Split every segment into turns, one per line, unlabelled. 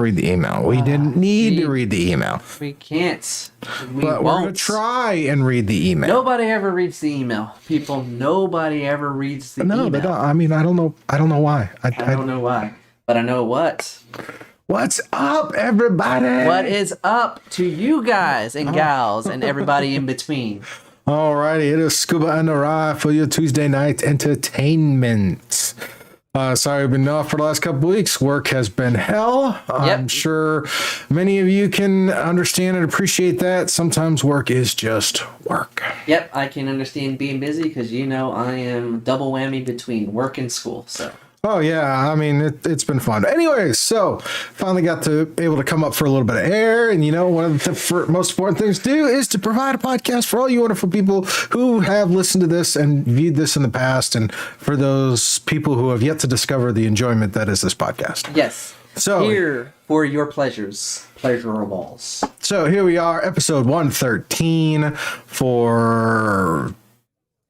read the email. We didn't need to read the email.
We can't.
But we're going to try and read the email.
Nobody ever reads the email. People, nobody ever reads the email.
No, they don't. I mean, I don't know why.
I don't know why. But I know what.
What's up, everybody?
What is up to you guys and gals and everybody in between?
Alrighty, it is Scuba and The Ry for your Tuesday night entertainment. Sorry, I've been off for the last couple weeks. Work has been hell. I'm sure many of you can understand and appreciate that. Sometimes work is just work.
Yep, I can understand being busy because, you know, I am double whammy between work and school. So.
Oh, yeah. I mean, it's been fun. Anyways, so finally got to able to come up for a little bit of air. And, you know, one of the most important things to do is to provide a podcast for all you wonderful people who have listened to this and viewed this in the past. And for those people who have yet to discover the enjoyment that is this podcast.
Yes.
So
here for your pleasurables.
So here we are, episode 113 for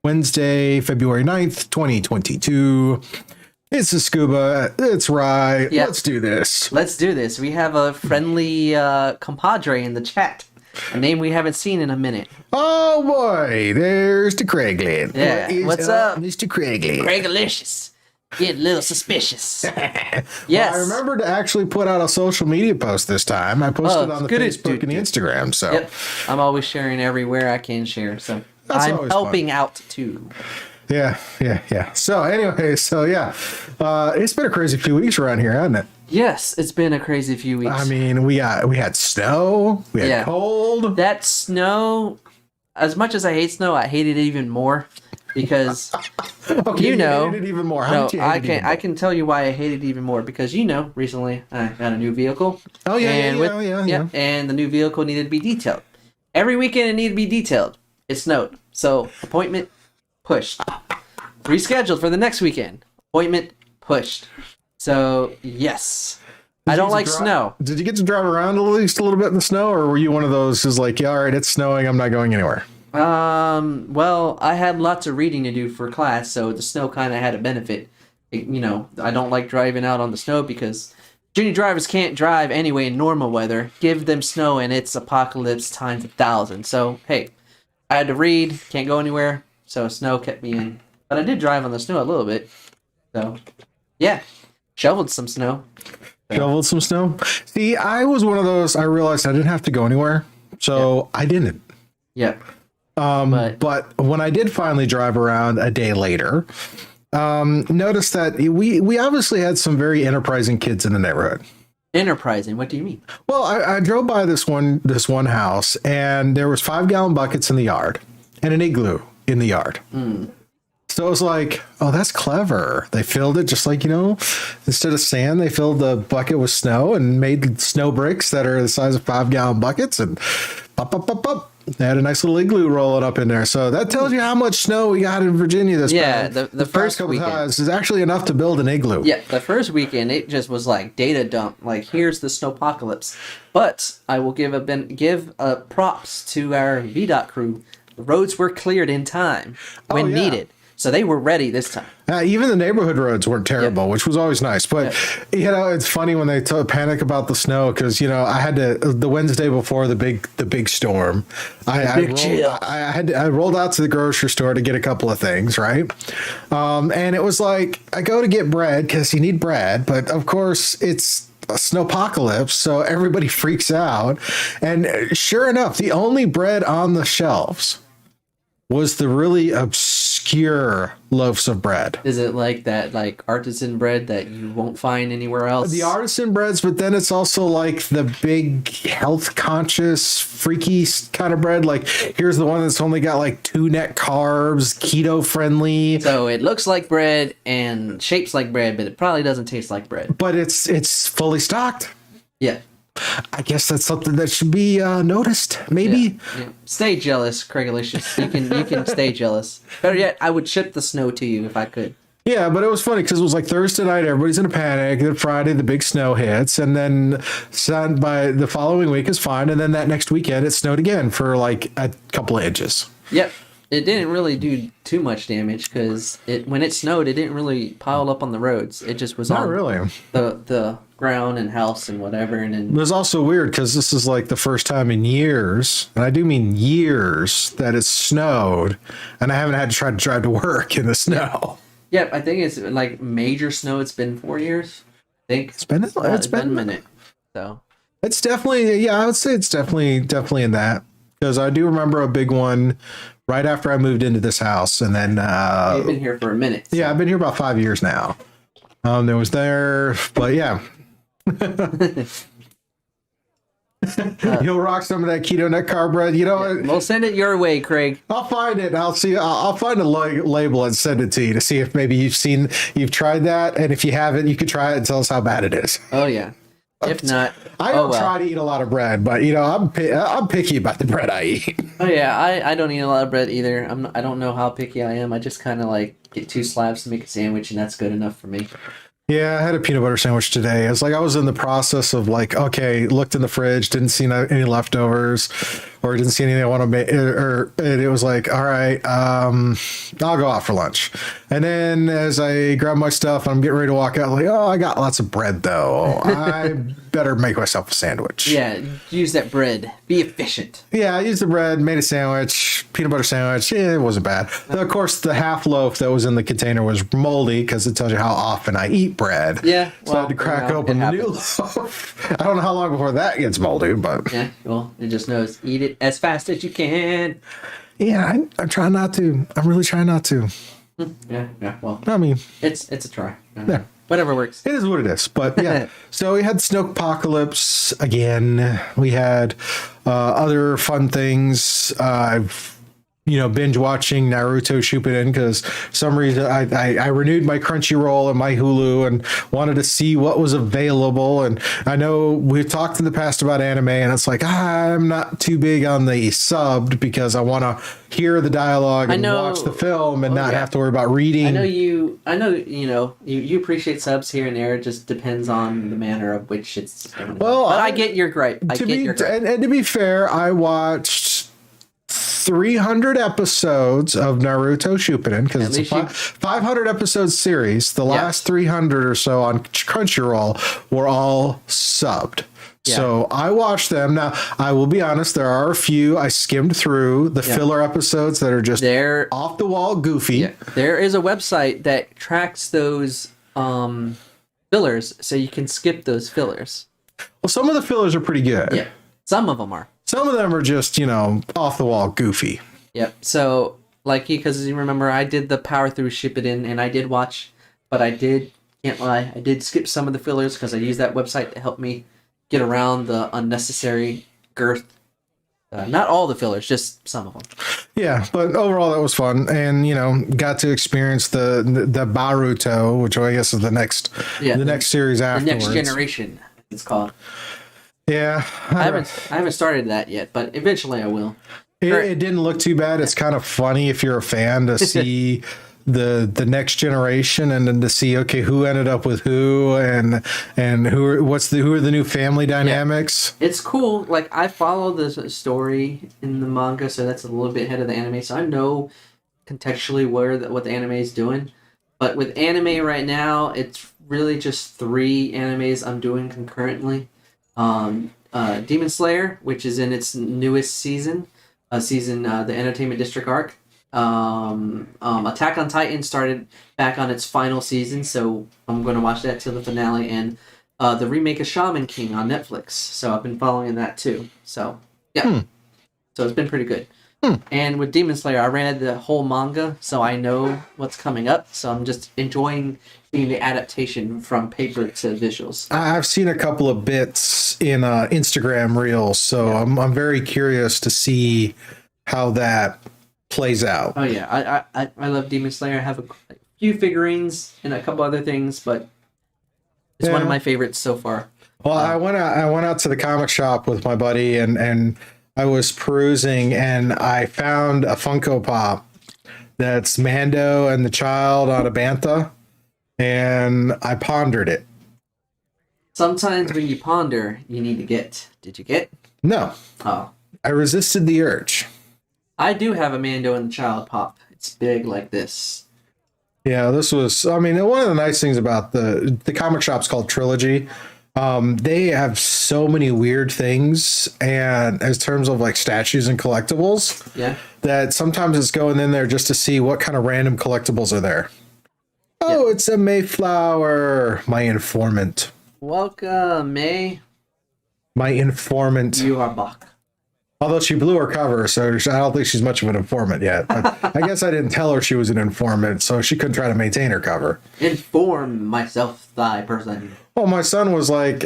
Wednesday, February 9th, 2022. It's a Scuba, it's Ry. Yep. Let's do this.
Let's do this. We have a friendly compadre in the chat. A name we haven't seen in a minute.
Oh boy, there's the Craiglin.
Yeah, what's up?
Mr. Craiglin.
Craigalicious. Get a little suspicious. Yes.
Well, I remember to actually put out a social media post this time. I posted on the Facebook and the Instagram. So
yep. I'm always sharing everywhere I can share. So I'm helping out too.
Yeah. So anyway, it's been a crazy few weeks around here, hasn't it?
Yes, it's been a crazy few weeks.
I mean, we had snow, we had cold.
That snow, as much as I hate snow, I hate it even more because
okay, you hate it even more. How
I can tell you why I hate it even more because recently I got a new vehicle.
Oh yeah.
And the new vehicle needed to be detailed. Every weekend it needed to be detailed. It snowed, so appointment pushed. Rescheduled for the next weekend. Appointment pushed. So, yes. I don't like snow.
Did you get to drive around at least a little bit in the snow, or were you one of those who's like, yeah, all right, it's snowing, I'm not going anywhere?
Well, I had lots of reading to do for class, so the snow kind of had a benefit. I don't like driving out on the snow because junior drivers can't drive anyway in normal weather. Give them snow and it's apocalypse times 1,000. So, hey, I had to read, can't go anywhere. So snow kept me in. But I did drive on the snow a little bit. So, yeah. Shoveled some snow.
Shoveled some snow? See, I was one of those, I realized I didn't have to go anywhere. So I didn't.
Yeah.
But when I did finally drive around a day later, noticed that we obviously had some very enterprising kids in the neighborhood.
Enterprising? What do you mean? Well,
I drove by this one house, and there was 5-gallon buckets in the yard and an igloo in the yard. So it was like, oh, that's clever. They filled it just like, instead of sand, they filled the bucket with snow and made snow bricks that are the size of 5-gallon buckets and pop. They had a nice little igloo rolling up in there. So that tells you how much snow we got in Virginia this
the first
couple
weekend.
times is actually enough to build an igloo.
Yeah, the first weekend, it just was like data dump. Like, here's the snowpocalypse. But I will give props to our VDOT crew. The roads were cleared in time when needed. So they were ready this time.
Even the neighborhood roads weren't terrible, which was always nice. But, it's funny when they panic about the snow because, I had to, the Wednesday before the big storm, I rolled out to the grocery store to get a couple of things, right? And it was like, I go to get bread because you need bread. But, of course, it's a snowpocalypse, so everybody freaks out. And sure enough, the only bread on the shelves was the really obscure loaves of bread.
Is it like that, like artisan bread that you won't find anywhere else?
The artisan breads, but then it's also like the big health conscious, freaky kind of bread. Like, here's the one that's only got like 2 net carbs, keto friendly.
So it looks like bread and shapes like bread, but it probably doesn't taste like bread.
But it's fully stocked.
Yeah.
I guess that's something that should be noticed. Maybe.
Yeah. Stay jealous, Craigalicious. You can stay jealous. Better yet, I would ship the snow to you if I could.
Yeah, but it was funny because it was like Thursday night, everybody's in a panic. Then Friday, the big snow hits, and then by the following week is fine. And then that next weekend, it snowed again for like a couple of inches.
Yep. it didn't really do too much damage because when it snowed, it didn't really pile up on the roads. It just was
Not
on
really.
the ground and house and whatever. And then
It was also weird because this is like the first time in years, and I do mean years, that it's snowed, and I haven't had to try to drive to work in the snow.
yeah, I think it's like major snow. It's been 4 years. I think
It's been
a minute. So
it's definitely, yeah, I would say it's definitely in that, because I do remember a big one right after I moved into this house, and then
you've been here for a minute. So.
yeah, I've been here about 5 years now. There was there, but yeah. You'll rock some of that keto nut carb bread. You know,
We'll send it your way, Craig.
I'll find it. I'll see. I'll find a label and send it to you to see if maybe you've tried that, and if you haven't, you could try it and tell us how bad it is.
Oh yeah. If not,
I don't try to eat a lot of bread, but you know, I'm picky about the bread I eat.
Oh yeah, I don't eat a lot of bread either. I don't know how picky I am. I just kind of like get 2 slabs to make a sandwich, and that's good enough for me.
Yeah, I had a peanut butter sandwich today. It's like I was in the process of like, okay, looked in the fridge, didn't see any leftovers, or didn't see anything I want to make, or it was like, all right, I'll go out for lunch. And then as I grab my stuff, I'm getting ready to walk out. I'm like, oh, I got lots of bread though. I better make myself a sandwich.
Yeah, use that bread. Be efficient.
Yeah, I used the bread, made a sandwich, peanut butter sandwich. Yeah, it wasn't bad. Of course, the half loaf that was in the container was moldy because it tells you how often I eat bread.
Yeah,
so I had to crack open the new loaf. I don't know how long before that gets moldy, but
yeah, well, it just knows eat it as fast as you can.
Yeah, I'm trying not to. I'm really trying not to.
Yeah. Well,
I mean,
it's a try.
Yeah.
Whatever works.
It is what it is. But yeah, so we had Snowpocalypse again. We had other fun things. I've binge watching Naruto Shippuden because for some reason I renewed my Crunchyroll and my Hulu and wanted to see what was available. And I know we've talked in the past about anime, and it's like I'm not too big on the subbed because I want to hear the dialogue and watch the film and not have to worry about reading.
I know you appreciate subs here and there. It just depends on the manner of which it's going. Well, but I get your gripe. And
to be fair, I watched 300 episodes of Naruto Shippuden because it's a 500 episode series. The last 300 or so on Crunchyroll were all subbed. Yeah. So I watched them. Now, I will be honest, there are a few I skimmed through the filler episodes that are just off the wall goofy. Yeah.
There is a website that tracks those fillers so you can skip those fillers.
Well, some of the fillers are pretty good.
Yeah. Some of them are.
Some of them are just, off the wall goofy.
Yep. So, because you remember, I did the power through Shippuden, and I did watch, but can't lie, I did skip some of the fillers because I used that website to help me get around the unnecessary girth. Not all the fillers, just some of them. Yeah,
but overall that was fun, and got to experience the Baruto, which I guess is the next series afterwards.
The next generation, it's called.
Yeah,
I haven't started that yet, but eventually I will.
It didn't look too bad. It's kind of funny if you're a fan to see the next generation and then to see who ended up with who and who are the new family dynamics.
Yeah. It's cool. Like I follow the story in the manga, so that's a little bit ahead of the anime. So I know contextually what the anime is doing. But with anime right now, it's really just 3 animes I'm doing concurrently. Demon Slayer, which is in its newest season, the Entertainment District arc. Attack on Titan started back on its final season, so I'm going to watch that till the finale, and the remake of Shaman King on Netflix. So I've been following that too. So yeah, so it's been pretty good. And with Demon Slayer, I read the whole manga, so I know what's coming up. So I'm just enjoying seeing the adaptation from paper to visuals.
I've seen a couple of bits in Instagram Reels, so I'm very curious to see how that plays out.
Oh yeah, I love Demon Slayer. I have a few figurines and a couple other things, but it's one of my favorites so far.
Well, I went out to the comic shop with my buddy and I was perusing and I found a Funko Pop that's Mando and the child on a bantha, and I pondered it.
Sometimes when you ponder, you need to get. Did you get?
No.
Oh.
I resisted the urge.
I do have a Mando and the Child Pop. It's big like this.
Yeah, this was. I mean, one of the nice things about the comic shop's called Trilogy. They have so many weird things, and as terms of like statues and collectibles,
yeah,
that sometimes it's going in there just to see what kind of random collectibles are there. Oh, it's a Mayflower, my informant.
Welcome, May.
My informant.
You are Bach.
Although she blew her cover, so I don't think she's much of an informant yet. But I guess I didn't tell her she was an informant, so she couldn't try to maintain her cover.
Inform myself, thy person.
Well, my son was like,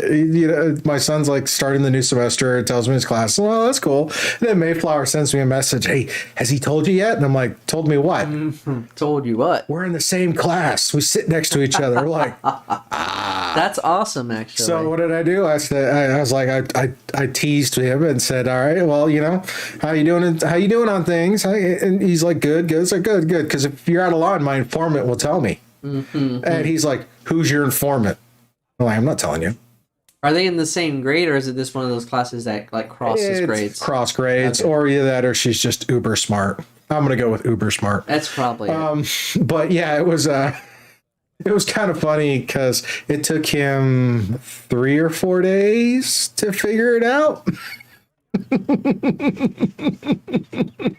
my son's like starting the new semester, tells me his class. Well, that's cool. And then Mayflower sends me a message. Hey, has he told you yet? And I'm like, told me what?
Told you what?
We're in the same class. We sit next to each other. We're like,
That's awesome, actually.
So what did I do? I said, I was like, I teased him and said, all right, well, how you doing? How you doing on things? And he's like, good. I said, good. Because if you're out of line, my informant will tell me. And he's like, who's your informant? I'm like, I'm not telling you.
Are they in the same grade, or is it this one of those classes that like crosses grades?
Cross grades, okay. Or either that, or she's just uber smart. I'm gonna go with uber smart.
That's probably it.
But yeah, it was kind of funny because it took him 3 or 4 days to figure it out.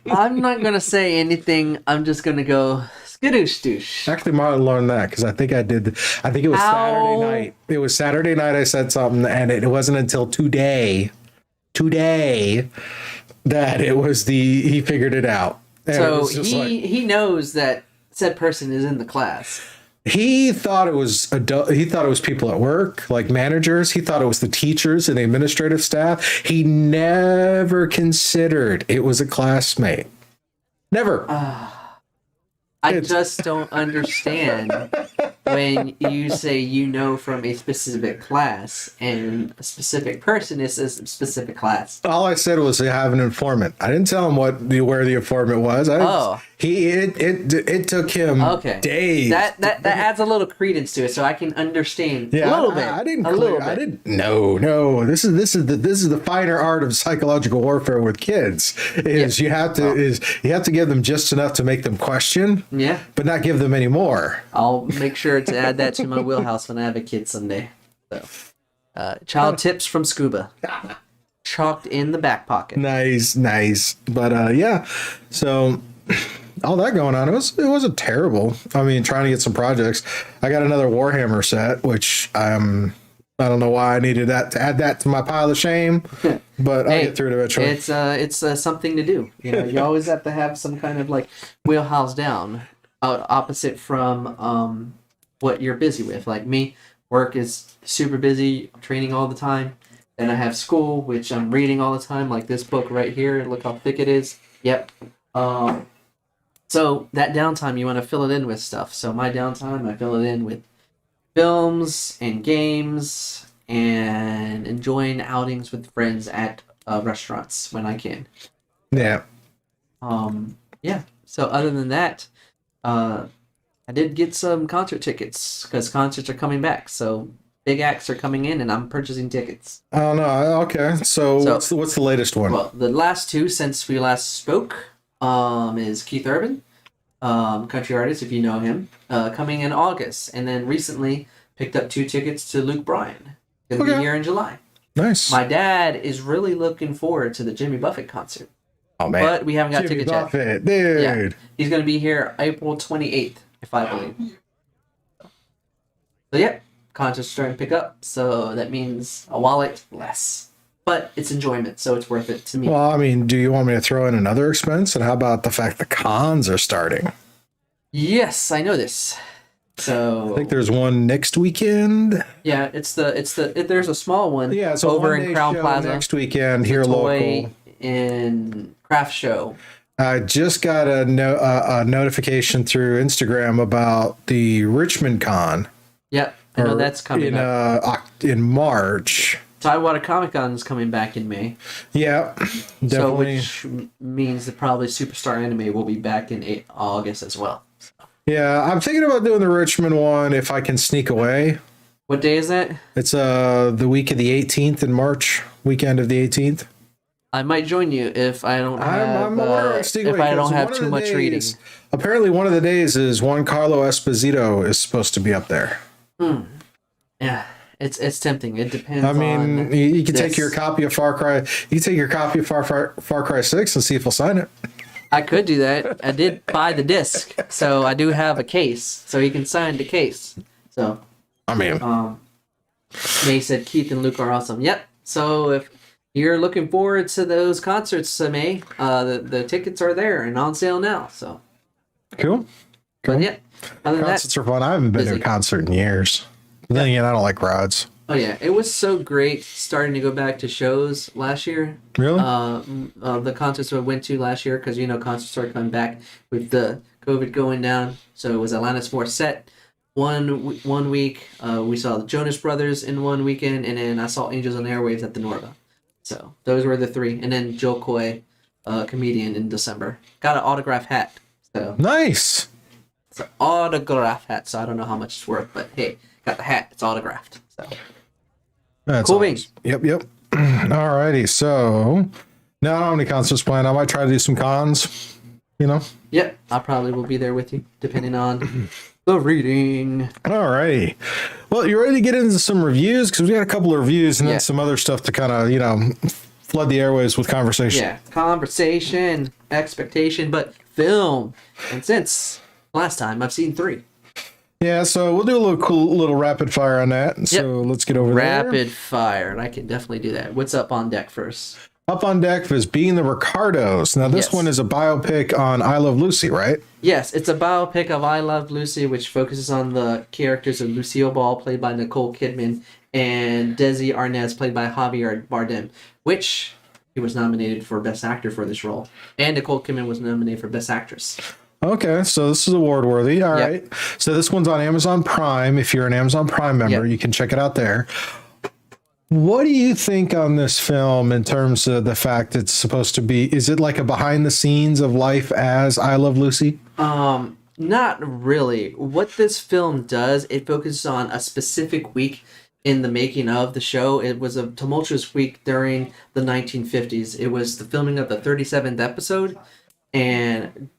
I'm not gonna say anything. I'm just gonna go skadoosh douche.
Actually, might have learned that because I think I did. I think it was Saturday night. It was Saturday night. I said something, and it wasn't until today, that it was he figured it out. And
so he knows that said person is in the class.
He thought it was He thought it was people at work, like managers. He thought it was the teachers and the administrative staff. He never considered it was a classmate. Never.
I just don't understand when you say from a specific class and a specific person is a specific class.
All I said was I have an informant. I didn't tell him where the informant was. It took him days.
That adds a little credence to it, so I can understand a little bit.
I didn't. No. This is the finer art of psychological warfare with kids. You have to give them just enough to make them question.
Yeah.
But not give them any more.
I'll make sure to add that to my wheelhouse when I have a kid someday. So, child tips from Scuba. Chalked in the back pocket.
Nice. But yeah, so all that going on, it wasn't terrible. I mean, trying to get some projects. I got another Warhammer set, which I don't know why I needed to add that to my pile of shame, but I'll get through it eventually.
It's something to do. You always have to have some kind of like wheelhouse down, opposite from what you're busy with. Like me, work is super busy, training all the time. Then I have school, which I'm reading all the time, like this book right here. Look how thick it is. Yep. So that downtime, you want to fill it in with stuff. So my downtime, I fill it in with films and games and enjoying outings with friends at restaurants when I can.
Yeah.
Yeah. So other than that, I did get some concert tickets because concerts are coming back. So big acts are coming in, and I'm purchasing tickets.
Oh no. Okay. So what's the latest one?
Well, the last two since we last spoke is Keith Urban. Country artist, if you know him, coming in August, and then recently picked up 2 tickets to Luke Bryan. Gonna be here in July.
Nice.
My dad is really looking forward to the Jimmy Buffett concert.
Oh man,
but we haven't got tickets
yet. Dude.
Yeah, he's gonna be here April 28th, if I believe. So yeah, concerts starting to pick up, so that means a wallet less. But it's enjoyment, so it's worth it to me.
Well, I mean, do you want me to throw in another expense? And how about the fact the cons are starting?
Yes, I know this. So
I think there's one next weekend.
Yeah, there's a small one.
Yeah, so
over in Crown Plaza
next weekend here local
in craft show.
I just got a notification through Instagram about the Richmond Con.
Yep, I know that's coming up
in March.
Tidewater Comic Con is coming back in May.
Yeah, definitely.
So which means that probably Superstar Anime will be back in August as well. So.
Yeah, I'm thinking about doing the Richmond one if I can sneak away.
What day is that?
It's the week of the 18th in March, weekend of the 18th.
I might join you if I don't have
I'm aware, Steve,
if I don't have
one of
too
the
much reading.
Apparently, one of the days is Juan Carlo Esposito is supposed to be up there.
Yeah, it's tempting. It depends.
I mean,
on
you can
this.
take your copy of Far Cry. You can take your copy of Far Cry 6 and see if he'll sign it.
I could do that. I did buy the disc, so I do have a case, so he can sign the case. So,
I mean,
they said Keith and Luke are awesome. Yep. So if you're looking forward to those concerts, May, the tickets are there and on sale now. So
cool.
But yeah, other than
Concerts
that,
are fun. I haven't been to a concert in years. But then again, I don't like rides.
oh yeah, it was so great starting to go back to shows last year.
Really?
The concerts I went to last year, because concerts started coming back with the COVID going down. So it was Alanis Morissette. One week, we saw the Jonas Brothers in one weekend, and then I saw Angels on Airwaves at the Norva. So those were the three, and then Joe Coy, comedian, in December. Got an autograph hat. So
Nice.
it's an autograph hat, so I don't know how much it's worth, but hey, got the hat. It's autographed. So
That's
cool
awesome.
beans.
Yep. Alrighty. So now I don't have any concerts planned. I might try to do some cons.
Yep, I probably will be there with you, depending on the reading.
Alrighty. Well, you ready to get into some reviews? Because we got a couple of reviews and then some other stuff to kind of, flood the airwaves with conversation.
Yeah, conversation, expectation, but film. And since last time, I've seen 3.
Yeah, so we'll do a little rapid fire on that. So let's get over there.
Rapid fire, and I can definitely do that. What's up on deck first?
Up on deck is Being the Ricardos. Now, this one is a biopic on I Love Lucy, right?
Yes, it's a biopic of I Love Lucy, which focuses on the characters of Lucille Ball, played by Nicole Kidman, and Desi Arnaz, played by Javier Bardem, which he was nominated for Best Actor for this role. And Nicole Kidman was nominated for Best Actress.
Okay, so this is award worthy. All right. So this one's on Amazon Prime. If you're an Amazon Prime member, you can check it out there. What do you think on this film in terms of the fact it's supposed to be? Is it like a behind the scenes of life as I Love Lucy?
Not really. What this film does, it focuses on a specific week in the making of the show. It was a tumultuous week during the 1950s. It was the filming of the 37th episode, and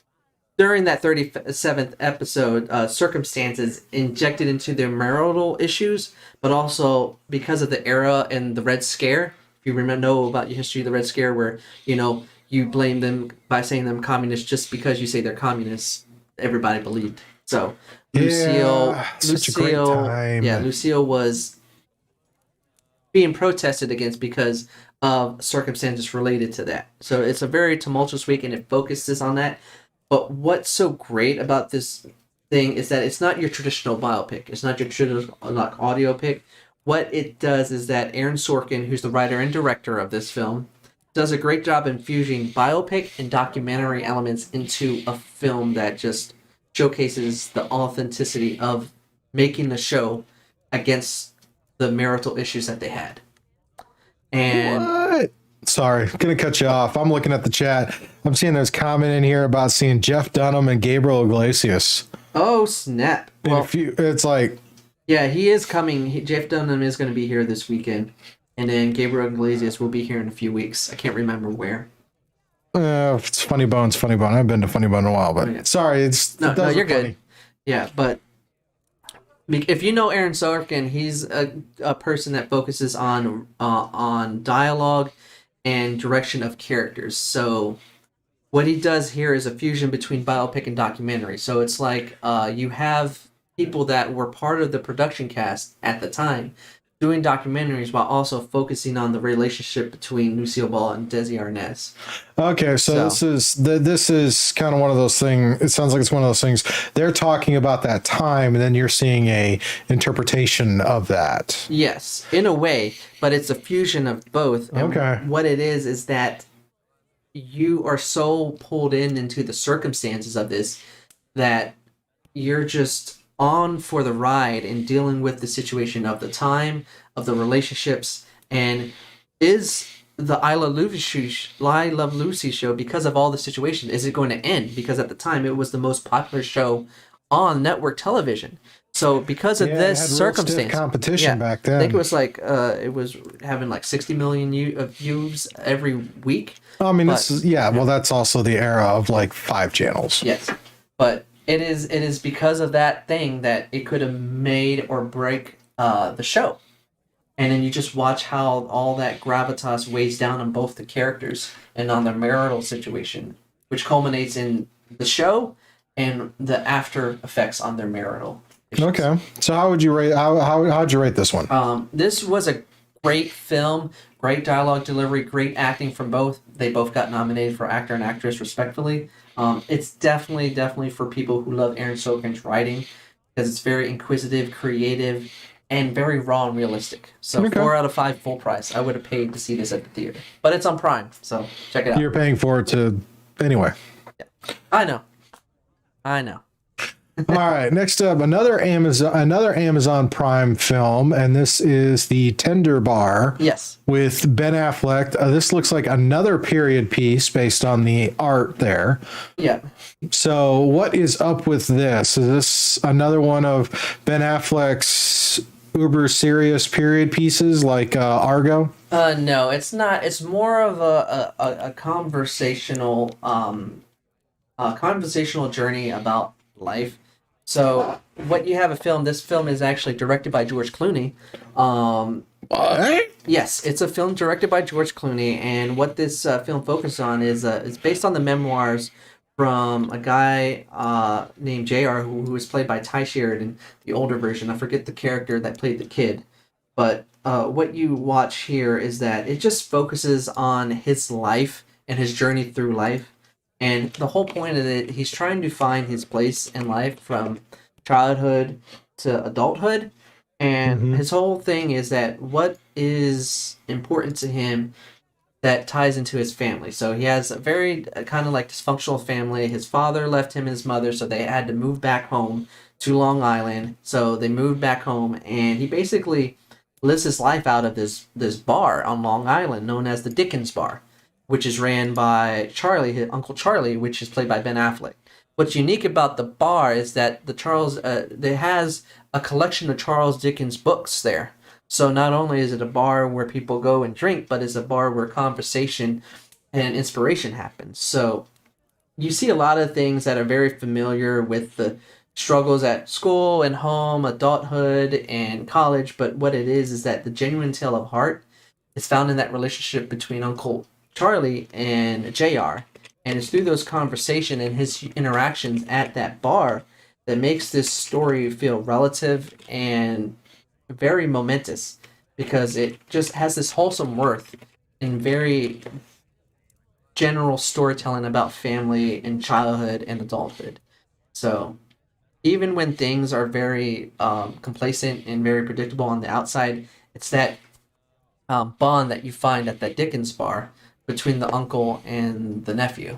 during that 37th episode, circumstances injected into their marital issues, but also because of the era and the Red Scare. If you know about your history of the Red Scare, where, you blame them by saying them communists just because you say they're communists, everybody believed. So Lucille was being protested against because of circumstances related to that. So it's a very tumultuous week, and it focuses on that. But what's so great about this thing is that it's not your traditional biopic. It's not your traditional audio pic. What it does is that Aaron Sorkin, who's the writer and director of this film, does a great job infusing biopic and documentary elements into a film that just showcases the authenticity of making the show against the marital issues that they had. And
what? Sorry, gonna cut you off. I'm looking at the chat. I'm seeing there's comment in here about seeing Jeff Dunham and Gabriel Iglesias.
Oh snap!
Well, it's like,
yeah, he is coming. Jeff Dunham is going to be here this weekend, and then Gabriel Iglesias will be here in a few weeks. I can't remember where.
It's Funny Bone. I haven't been to Funny Bone in a while, but sorry,
no, you're good. Yeah, but if you know Aaron Sorkin, he's a person that focuses on dialogue and direction of characters. So what he does here is a fusion between biopic and documentary. So it's like you have people that were part of the production cast at the time doing documentaries while also focusing on the relationship between Lucille Ball and Desi Arnaz.
Okay, so this is kind of one of those things. It sounds like it's one of those things. They're talking about that time, and then you're seeing a interpretation of that.
Yes, in a way, but it's a fusion of both. And what it is that you are so pulled into the circumstances of this that you're just on for the ride and dealing with the situation of the time, of the relationships, and is the I Love Lucy show, because of all the situation, is it going to end? Because at the time it was the most popular show on network television. So because of
Yeah, it
this
had real stiff
circumstance,
competition back then.
I think it was like it was having like 60 million views every week.
I mean,
but,
this is well, that's also the era of like 5 channels.
Yes, but it is because of that thing that it could have made or break the show. And then you just watch how all that gravitas weighs down on both the characters and on their marital situation, which culminates in the show and the after effects on their marital issues.
Okay, so how would you rate? How'd you rate this one?
This was a great film, great dialogue delivery, great acting from both. They both got nominated for actor and actress respectively. It's definitely for people who love Aaron Sorkin's writing because it's very inquisitive, creative, and very raw and realistic. So 4 out of 5 full price. I would have paid to see this at the theater, but it's on Prime, so check it out.
You're paying for it to anyway.
Yeah. I know.
All right, next up, another Amazon Prime film, and this is The Tender Bar.
Yes.
With Ben Affleck. This looks like another period piece based on the art there.
Yeah.
So, what is up with this? Is this another one of Ben Affleck's uber serious period pieces like Argo?
No, it's not. It's more of a conversational journey about life. So what you have this film is actually directed by George Clooney.
What?
Yes, it's a film directed by George Clooney, and what this film focuses on is it's based on the memoirs from a guy named JR who was played by Ty Sheridan, the older version. I forget the character that played the kid. But what you watch here is that it just focuses on his life and his journey through life. And the whole point of it, he's trying to find his place in life from childhood to adulthood. And his whole thing is that what is important to him that ties into his family. So he has a very kind of like dysfunctional family. His father left him and his mother, so they had to move back home to Long Island. So they moved back home, and he basically lives his life out of this bar on Long Island known as the Dickens Bar, which is ran by Charlie, his Uncle Charlie, which is played by Ben Affleck. What's unique about the bar is that it has a collection of Charles Dickens books there. So not only is it a bar where people go and drink, but it's a bar where conversation and inspiration happens. So you see a lot of things that are very familiar with the struggles at school and home, adulthood and college. But what it is that the genuine tale of heart is found in that relationship between Uncle Charlie and JR, and it's through those conversations and his interactions at that bar that makes this story feel relative and very momentous, because it just has this wholesome worth and very general storytelling about family and childhood and adulthood. So even when things are very complacent and very predictable on the outside, it's that bond that you find at that Dickens bar between the uncle and the nephew.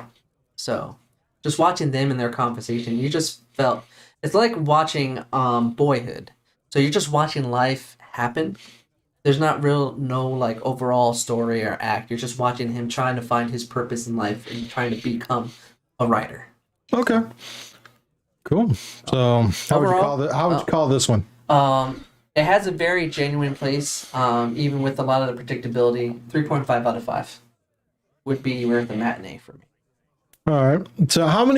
So just watching them and their conversation, you just felt it's like watching Boyhood. So you're just watching life happen. There's no like overall story or act. You're just watching him trying to find his purpose in life and trying to become a writer.
Okay. Cool. So how would you call this one?
It has a very genuine place, even with a lot of the predictability. 3.5 out of 5 would be worth a matinee for me.
All right. So how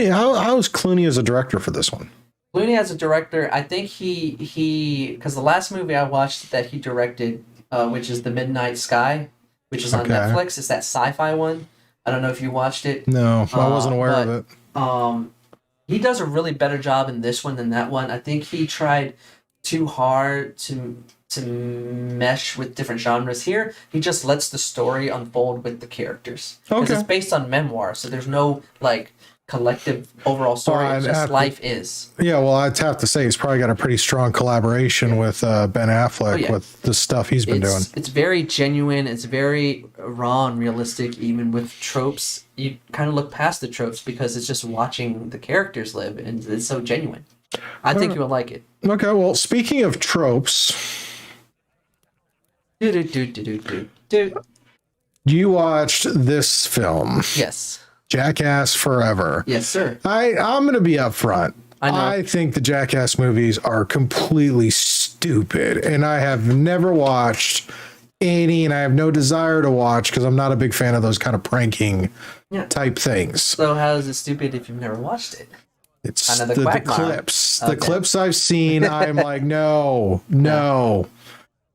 is Clooney as a director for this one?
Clooney as a director, I think he because the last movie I watched that he directed, which is The Midnight Sky, which is on Netflix, is that sci-fi one. I don't know if you watched it.
No, I wasn't aware of it.
He does a really better job in this one than that one. I think he tried too hard to mesh with different genres. Here he just lets the story unfold with the characters, because it's based on memoir, so there's no like collective overall story. It's just life is. Yeah,
well, I'd have to say he's probably got a pretty strong collaboration with Ben Affleck with the stuff he's been doing.
It's very genuine. It's very raw and realistic, even with tropes. You kind of look past the tropes because it's just watching the characters live, and it's so genuine. I think you'll like it.
Okay, well, speaking of tropes, you watched this film.
Yes.
Jackass Forever.
Yes, sir.
I'm going to be upfront.
I know.
I think the Jackass movies are completely stupid, and I have never watched any, and I have no desire to watch because I'm not a big fan of those kind of pranking type things.
So how is it stupid if you've never watched it?
It's
kind of
the clips.
Okay.
The clips I've seen, I'm like, no,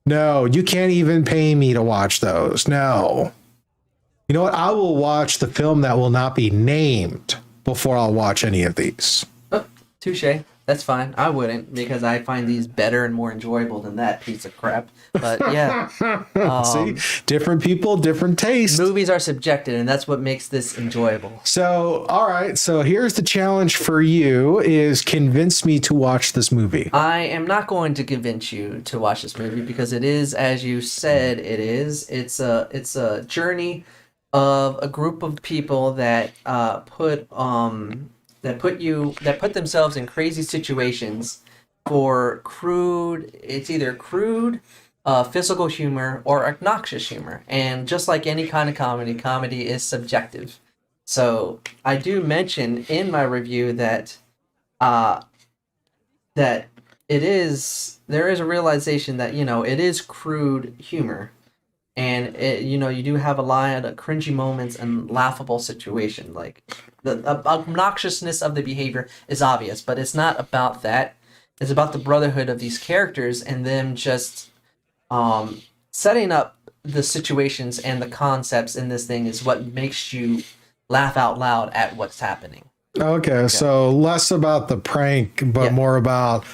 you can't even pay me to watch those. No. You know what? I will watch the film that will not be named before I'll watch any of these.
Oh, touche. That's fine. I wouldn't, because I find these better and more enjoyable than that piece of crap. But yeah.
See, different people, different tastes.
Movies are subjective, and that's what makes this enjoyable.
So, all right. So here's the challenge for you: is convince me to watch this movie.
I am not going to convince you to watch this movie because it is, as you said, it is. It's a journey of a group of people that put themselves in crazy situations for crude. It's either crude, physical humor or obnoxious humor, and just like any kind of comedy is subjective. So I do mention in my review that there is a realization that it is crude humor. And you do have a lot of cringy moments and laughable situation. Like the obnoxiousness of the behavior is obvious, but it's not about that. It's about the brotherhood of these characters and them just setting up the situations and the concepts in this thing is what makes you laugh out loud at what's happening.
Okay. So less about the prank, but more about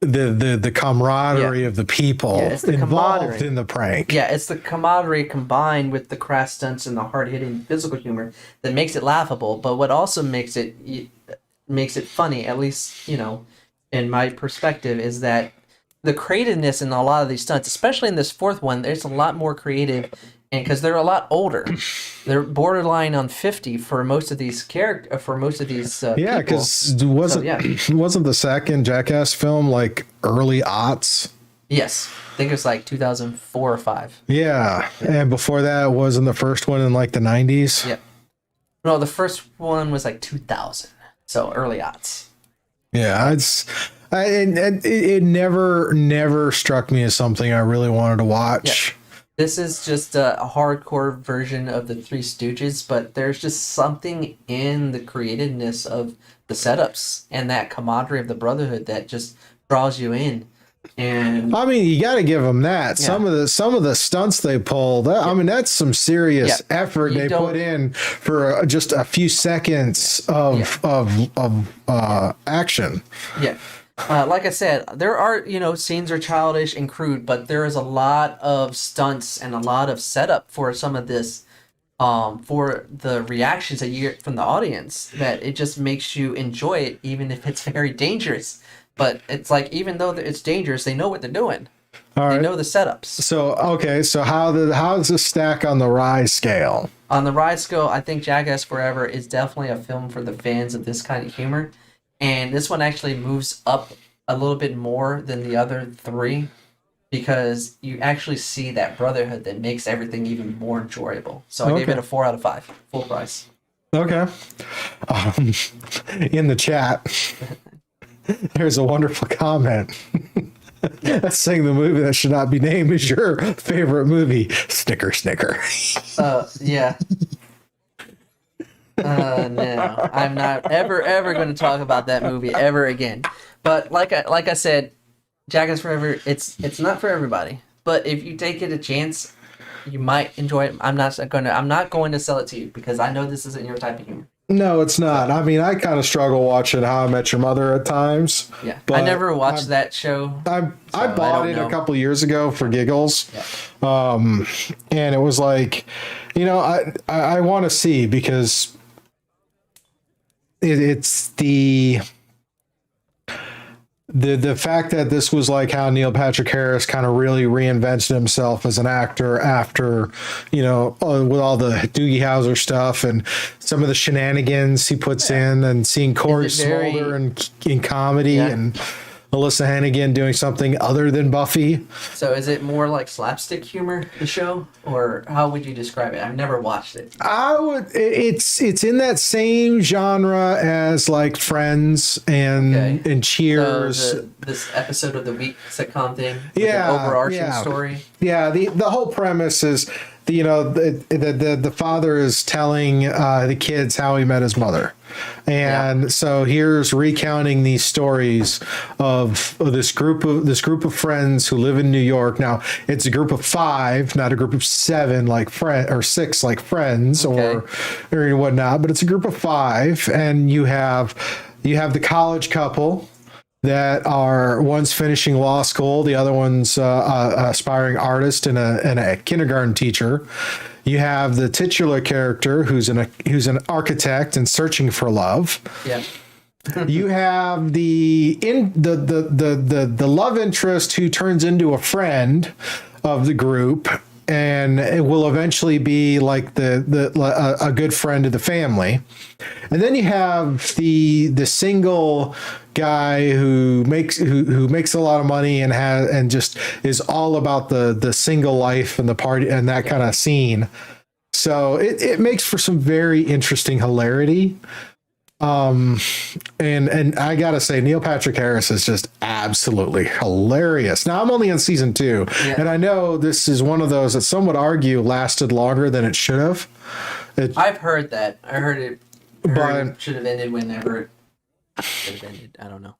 the camaraderie of the people involved in the prank.
Yeah, it's the camaraderie combined with the crass stunts and the hard-hitting physical humor that makes it laughable. But what also makes it funny, at least in my perspective, is that the creativeness in a lot of these stunts, especially in this fourth one, there's a lot more creative, and because they're a lot older, they're borderline on 50 for most of these
yeah, because wasn't the second Jackass film like early aughts?
Yes, I think it was like 2004 or 5.
Yeah, and before that, wasn't the first one in like the 90s?
Yeah, no, the first one was like 2000, so early aughts.
Yeah, it never struck me as something I really wanted to watch.
Yeah. This is just a hardcore version of the Three Stooges, but there's just something in the creativeness of the setups and that camaraderie of the brotherhood that just draws you in. And
I mean, you got to give them that. Yeah. Some of the stunts they pull. I mean, that's some serious effort they put in for just a few seconds of action.
Yeah. Like I said, there are, scenes are childish and crude, but there is a lot of stunts and a lot of setup for some of this, for the reactions that you get from the audience, that it just makes you enjoy it, even if it's very dangerous. But it's like, even though it's dangerous, they know what they're doing. All right. They know the setups.
So, okay, so how does this stack on the Ry scale?
On the Ry scale, I think Jackass Forever is definitely a film for the fans of this kind of humor. And this one actually moves up a little bit more than the other three because you actually see that brotherhood that makes everything even more enjoyable. So I gave it a 4 out of 5, full price.
Okay. In the chat, there's a wonderful comment saying the movie that should not be named is your favorite movie. Snicker.
Yeah. No, I'm not ever going to talk about that movie ever again. But like I said, Jackass Forever, it's not for everybody. But if you take it a chance, you might enjoy it. I'm not going to sell it to you because I know this isn't your type of humor.
No, it's not. I mean, I kind of struggle watching How I Met Your Mother at times.
Yeah, but I never watched that show.
I bought it a couple years ago for giggles, and it was like, I want to see because it's the fact that this was like how Neil Patrick Harris kind of really reinvented himself as an actor after, with all the Doogie Howser stuff and some of the shenanigans he puts in, and seeing Corey Smolder in comedy and Alyssa Hannigan doing something other than Buffy.
So is it more like slapstick humor, the show, or how would you describe it? I've never watched it.
It's in that same genre as like Friends and Cheers.
So this episode of the week sitcom thing.
Yeah,
an overarching story.
Yeah, the whole premise is the father is telling the kids how he met his mother, and so here's recounting these stories of this group of friends who live in New York. Now it's a group of 5, not a group of 7 like or 6 like Friends or whatnot, but it's a group of 5, and you have the college couple that are one's finishing law school, the other one's aspiring artist and a kindergarten teacher. You have the titular character who's an architect and searching for love.
Yeah.
You have the love interest who turns into a friend of the group, and it will eventually be like a good friend of the family. And then you have the single guy who makes a lot of money and just is all about the single life and the party and that kind of scene. So it makes for some very interesting hilarity. And I gotta say, Neil Patrick Harris is just absolutely hilarious. Now I'm only on season 2, and I know this is one of those that some would argue lasted longer than it should have.
I've heard that. I heard it should have ended whenever it should have ended. I don't know.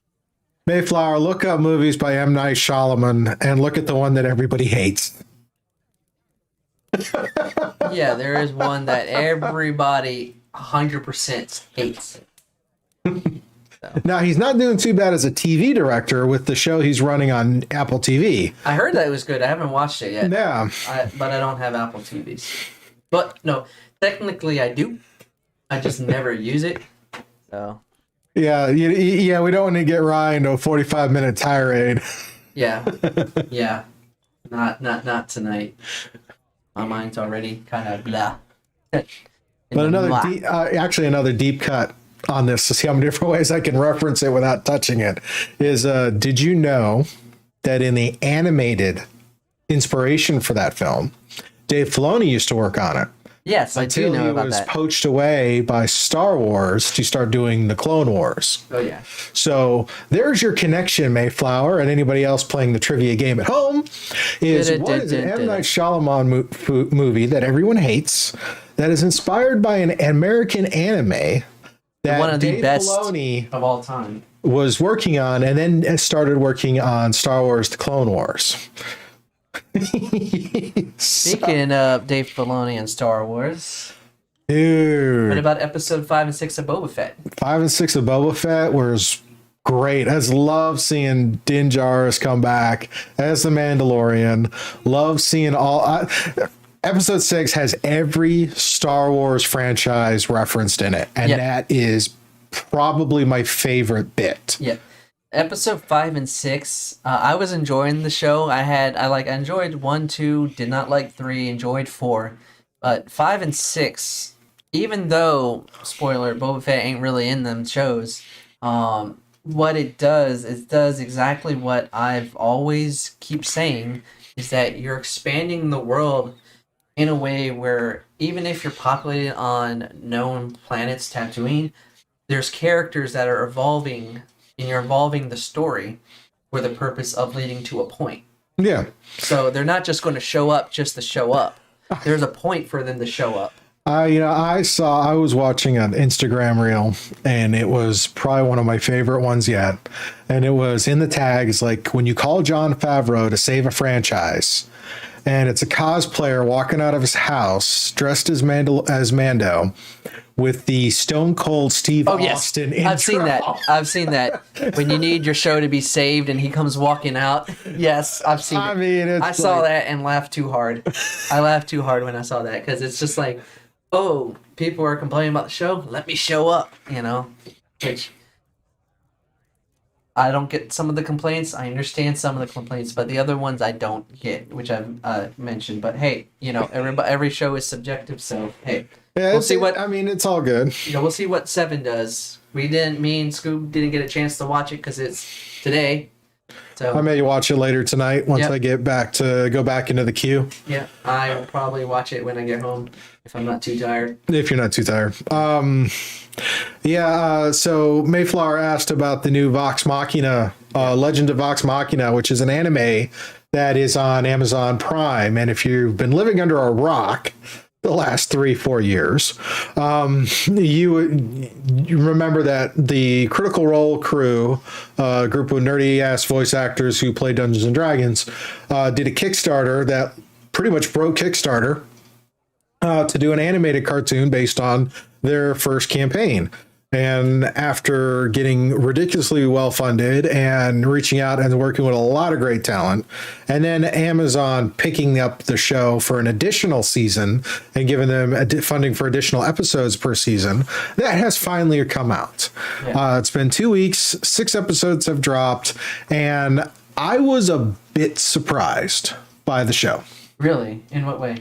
Mayflower, look up movies by M. Night Shyamalan and look at the one that everybody hates.
Yeah, there is one that everybody 100% hates.
Now, he's not doing too bad as a TV director with the show he's running on Apple TV.
I heard that it was good. I haven't watched it yet.
Yeah.
But I don't have Apple TVs. But, no, technically I do. I just never use it. So.
Yeah, we don't want to get Ryan into a 45-minute tirade.
Yeah. Yeah. Not tonight. My mind's already kind of blah.
But another deep cut on this to see how many different ways I can reference it without touching it is, did you know that in the animated inspiration for that film, Dave Filoni used to work on it?
Yes, I do know about that.
Until he was poached away by Star Wars to start doing the Clone Wars.
Oh, yeah.
So there's your connection, Mayflower, and anybody else playing the trivia game at home, is what is an M. Night Shyamalan movie that everyone hates that is inspired by an American anime that
one of the
Dave
best
Filoni
of all time
was working on, and then started working on Star Wars: The Clone Wars.
Speaking of Dave Filoni and Star Wars,
dude,
what about episode 5 and 6 of Boba Fett? 5
and 6 of Boba Fett was great. I just love seeing Din Djarin come back as the Mandalorian. Love seeing episode 6 has every Star Wars franchise referenced in it, and that is probably my favorite bit.
Yeah. Episode 5 and 6, I was enjoying the show. I enjoyed 1, 2, did not like 3, enjoyed 4. But 5 and 6, even though, spoiler, Boba Fett ain't really in them shows, what it does exactly what I've always keep saying, is that you're expanding the world in a way where even if you're populated on known planets, Tatooine, there's characters that are evolving, and you're evolving the story for the purpose of leading to a point.
Yeah.
So they're not just going to show up just to show up. There's a point for them to show up.
I was watching an Instagram reel, and it was probably one of my favorite ones yet. And it was in the tags, like, when you call Jon Favreau to save a franchise, and it's a cosplayer walking out of his house dressed as Mando with the Stone Cold Steve Austin intro.
I've seen that. When you need your show to be saved and he comes walking out. Yes, I've seen it. I saw that and laughed too hard. I laughed too hard when I saw that, because it's just like, oh, people are complaining about the show, let me show up, which I don't get some of the complaints. I understand some of the complaints, but the other ones I don't get, which I've mentioned. But hey, every show is subjective, so hey.
Yeah, we'll see it's all good.
We'll see what 7 does. Me and Scoob didn't get a chance to watch it because it's today. So
I may watch it later tonight once
Yep.
I get back to go back into the queue.
yeah, I will probably watch it when I get home if I'm not too tired.
If you're not too tired. So Mayflower asked about the new Vox Machina, Legend of Vox Machina, which is an anime that is on Amazon Prime. And if you've been living under a rock the last 3-4 years, you remember that the Critical Role crew, a group of nerdy ass voice actors who play Dungeons and Dragons, did a Kickstarter that pretty much broke Kickstarter to do an animated cartoon based on their first campaign. And after getting ridiculously well funded and reaching out and working with a lot of great talent, and then Amazon picking up the show for an additional season and giving them funding for additional episodes per season, that has finally come out. Yeah. It's been 2 weeks, 6 episodes have dropped, and I was a bit surprised by the show.
Really? In what way?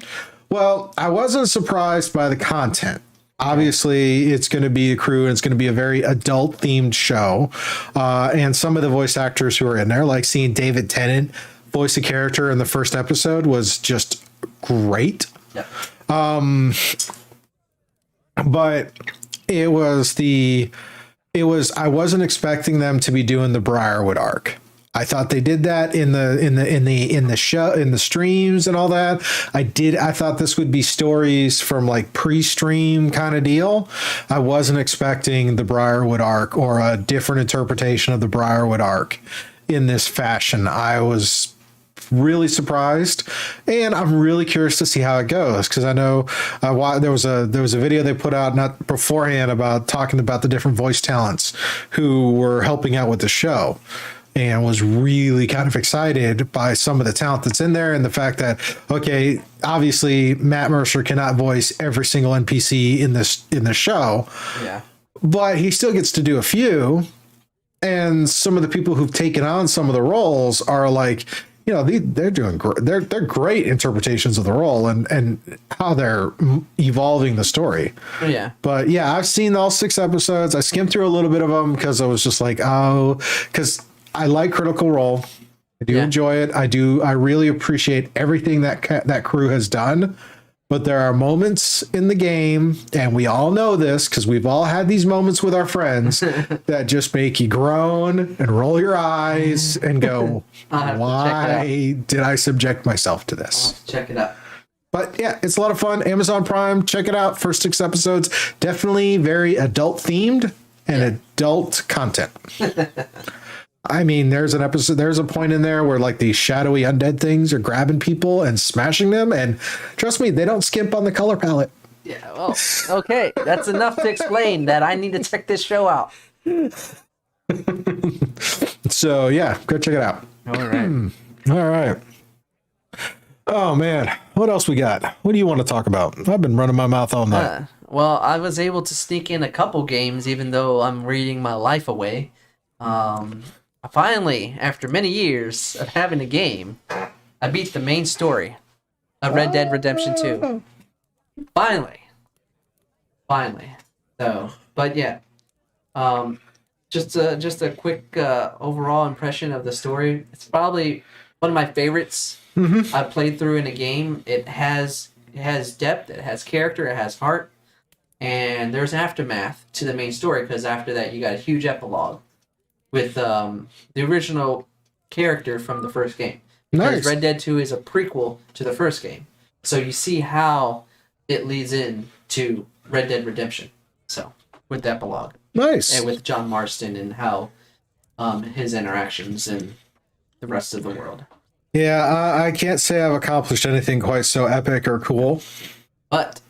Well, I wasn't surprised by the content. Obviously, it's going to be a crew and it's going to be a very adult themed show. And some of the voice actors who are in there, like seeing David Tennant voice a character in the first episode, was just great.
Yeah.
But I wasn't expecting them to be doing the Briarwood arc. I thought they did that in the show, in the streams and all that. I thought this would be stories from like pre-stream kind of deal. I wasn't expecting the Briarwood arc or a different interpretation of the Briarwood arc in this fashion. I was really surprised, and I'm really curious to see how it goes, because I know there was a video they put out not beforehand about talking about the different voice talents who were helping out with the show. And was really kind of excited by some of the talent that's in there, and the fact that, okay, obviously Matt Mercer cannot voice every single NPC in the show,
yeah,
but he still gets to do a few. And some of the people who've taken on some of the roles are like, you know, they're doing they're great interpretations of the role and how they're evolving the story.
Yeah.
But yeah, I've seen all 6 episodes. I skimmed through a little bit of them because I was just like, because I like Critical Role. I do enjoy it. I really appreciate everything that crew has done. But there are moments in the game, and we all know this because we've all had these moments with our friends that just make you groan and roll your eyes and go, why did I subject myself to this?
Check it out.
But yeah, it's a lot of fun. Amazon Prime, check it out. First 6 episodes, definitely very adult themed and adult content. I mean, there's a point in there where like these shadowy undead things are grabbing people and smashing them, and trust me, they don't skimp on the color palette.
Yeah, well, okay, that's enough to explain that I need to check this show out.
So yeah, go check it out.
All right.
All right. Oh man, what else we got? What do you want to talk about? I've been running my mouth all night.
Well, I was able to sneak in a couple games, even though I'm reading my life away. Finally, after many years of having a game, I beat the main story of Red Dead Redemption 2. Finally. So, but yeah, just a quick overall impression of the story. It's probably one of my favorites I've played through in a game. It has depth, it has character, it has heart, and there's aftermath to the main story, because after that you got a huge epilogue with the original character from the first game. Because
Nice.
Red Dead 2 is a prequel to the first game. So you see how it leads in to Red Dead Redemption. So, with the epilogue.
Nice.
And with John Marston and how his interactions in the rest of the world.
Yeah, I can't say I've accomplished anything quite so epic or cool.
But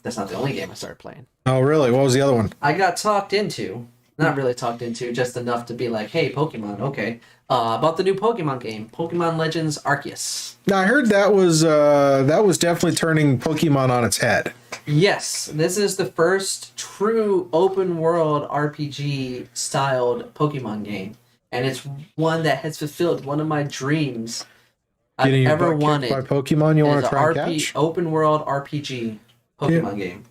that's not the only game I started playing.
Oh, really? What was the other one?
I got talked into, not really talked into, just enough to be like, hey, Pokemon, okay. About the new Pokemon game, Pokemon Legends Arceus.
Now, I heard that was definitely turning Pokemon on its head.
Yes, this is the first true open world RPG styled Pokemon game. And it's one that has fulfilled one of my dreams I've
Getting your
ever
butt kicked
wanted.
by Pokemon you want to try and catch?
Open world RPG Pokemon game.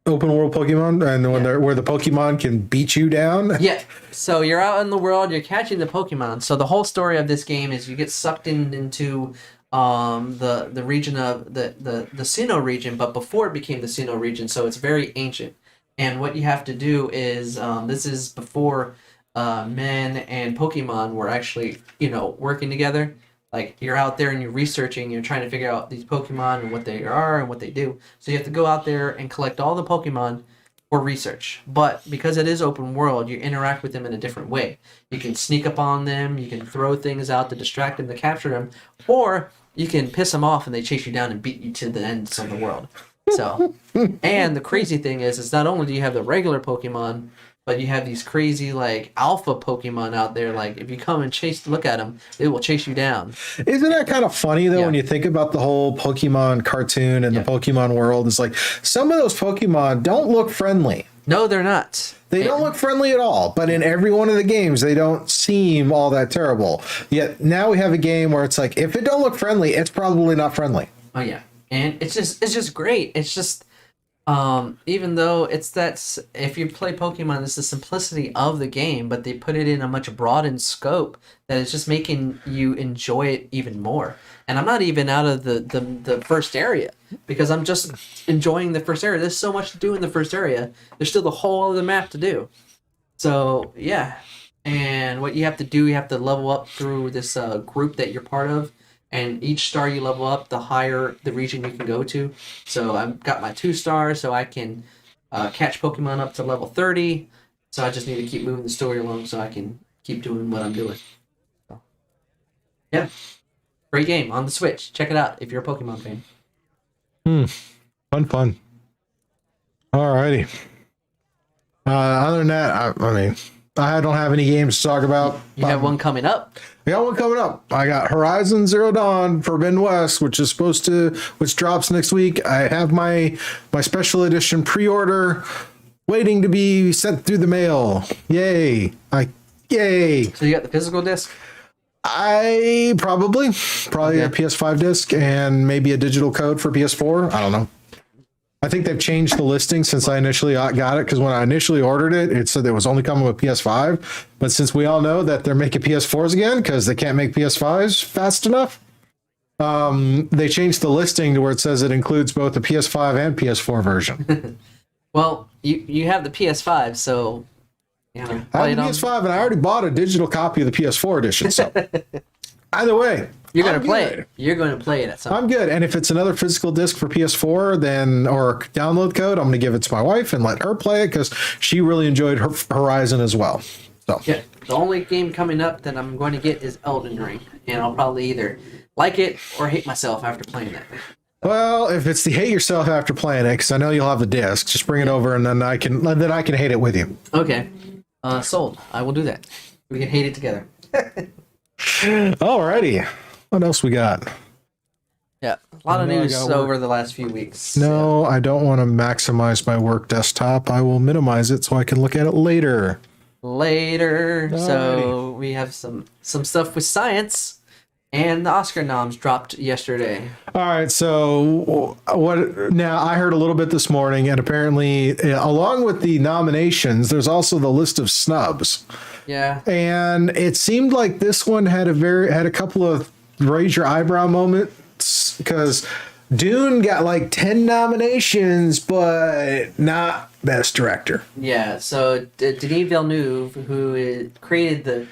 open world Pokemon, and when they're where the Pokemon can beat you down.
Yeah. So you're out in the world, you're catching the Pokemon. So the whole story of this game is you get sucked into the region of the Sinnoh region, but before it became the Sinnoh region, so it's very ancient. And what you have to do is this is before men and Pokemon were actually, working together. Like you're out there and you're researching, you're trying to figure out these Pokemon and what they are and what they do. So you have to go out there and collect all the Pokemon for research. But because it is open world, you interact with them in a different way. You can sneak up on them, you can throw things out to distract them, to capture them, or you can piss them off and they chase you down and beat you to the ends of the world. So, and the crazy thing is not only do you have the regular Pokemon, but you have these crazy like alpha Pokemon out there. Like if you come and look at them, they will chase you down.
Isn't that kind of funny though when you think about the whole Pokemon cartoon and the Pokemon world? It's like some of those Pokemon don't look friendly.
No, they're not.
They don't look friendly at all. But in every one of the games, they don't seem all that terrible. Yet now we have a game where it's like if it don't look friendly, it's probably not friendly.
Oh yeah, and it's just great. It's just. Even though if you play Pokemon, it's the simplicity of the game, but they put it in a much broadened scope that is just making you enjoy it even more. And I'm not even out of the first area because I'm just enjoying the first area. There's so much to do in the first area. There's still the whole other map to do. So yeah, and what you have to do, you have to level up through this group that you're part of. And each star you level up, the higher the region you can go to. So I've got my 2 stars, so I can catch Pokemon up to level 30. So I just need to keep moving the story along so I can keep doing what I'm doing. So, yeah. Great game on the Switch. Check it out if you're a Pokemon fan.
Fun. Alrighty. Other than that, I mean, I don't have any games to talk about.
You have one coming up.
I got one coming up. I got Horizon Zero Dawn Forbidden West, which drops next week. I have my special edition pre-order waiting to be sent through the mail. Yay. Yay.
So you got the physical disc?
I probably a PS5 disc and maybe a digital code for PS4. I don't know. I think they've changed the listing since I initially got it, because when I initially ordered it, it said it was only coming with PS5. But since we all know that they're making PS4s again because they can't make PS5s fast enough, they changed the listing to where it says it includes both the PS5 and PS4 version.
Well, you have the PS5, so
I have the PS5 and I already bought a digital copy of the PS4 edition. So either way.
You're going to play it. You're going to play it at some point.
I'm good. And if it's another physical disc for PS4, or download code, I'm going to give it to my wife and let her play it because she really enjoyed Horizon as well. So
yeah, the only game coming up that I'm going to get is Elden Ring, and I'll probably either like it or hate myself after playing it.
Well, if it's the hate yourself after playing it, because I know you'll have the disc, just bring it over and then I can hate it with you.
Okay, sold. I will do that. We can hate it together.
Alrighty. What else we got?
Yeah, a lot of news over the last few weeks.
No, I don't want to maximize my work desktop. I will minimize it so I can look at it later.
So we have some stuff with science, and the Oscar noms dropped yesterday.
All right, so now I heard a little bit this morning, and apparently along with the nominations, there's also the list of snubs.
Yeah.
And it seemed like this one had a couple of raise your eyebrow moments, because Dune got like 10 nominations, but not Best Director.
Yeah, so Denis Villeneuve, who created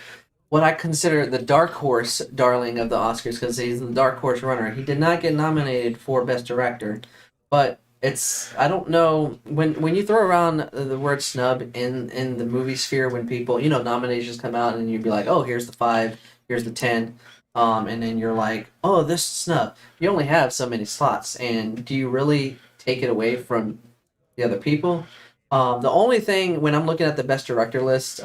what I consider the dark horse darling of the Oscars, because he's the dark horse runner, he did not get nominated for Best Director, but I don't know, when you throw around the word snub in the movie sphere, when people, nominations come out and you'd be like, oh, here's the 5, here's the 10, and then you're like, oh, this is snub. You only have so many slots, and do you really take it away from the other people? The only thing, when I'm looking at the Best Director list,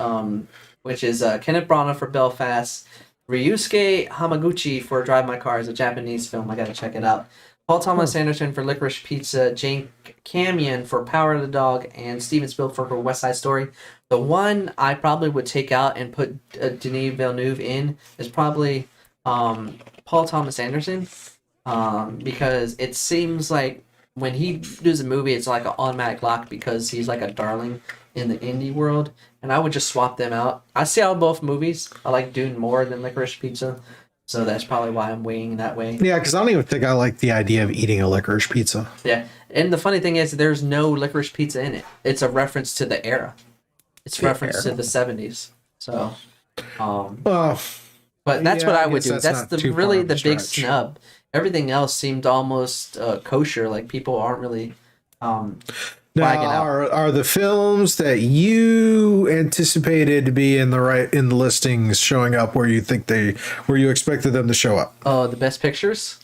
which is Kenneth Branagh for Belfast, Ryusuke Hamaguchi for Drive My Car, is a Japanese film. I gotta check it out. Paul Thomas Anderson for Licorice Pizza, Jane Campion for Power of the Dog, and Steven Spielberg for West Side Story. The one I probably would take out and put Denis Villeneuve in is probably Paul Thomas Anderson, because it seems like when he does a movie, it's like an automatic lock because he's like a darling in the indie world, and I would just swap them out. I see out both movies. I like Dune more than Licorice Pizza, so that's probably why I'm weighing that way.
Yeah, because I don't even think I like the idea of eating a licorice pizza.
Yeah, and the funny thing is, there's no licorice pizza in it. It's a reference to the era. It's a reference to the 70s. So, but that's what I would do. That's really the big snub. Everything else seemed almost kosher. Like people aren't really
now, are the films that you anticipated to be in the listings showing up where you expected them to show up?
Oh, the best pictures?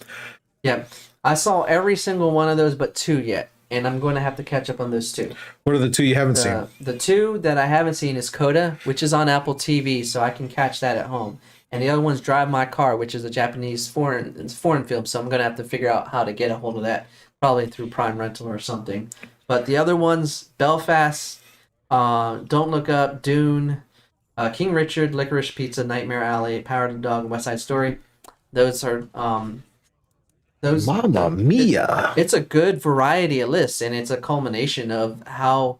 Yeah. I saw every single one of those but 2 yet, and I'm going to have to catch up on those 2.
What are the 2 you haven't seen?
The 2 that I haven't seen is Coda, which is on Apple TV, so I can catch that at home. And the other one's Drive My Car, which is a Japanese foreign film, so I'm going to have to figure out how to get a hold of that, probably through Prime Rental or something. But the other ones, Belfast, Don't Look Up, Dune, King Richard, Licorice Pizza, Nightmare Alley, Power of the Dog, and West Side Story. Those are
Mamma mia!
It's a good variety of lists, and it's a culmination of how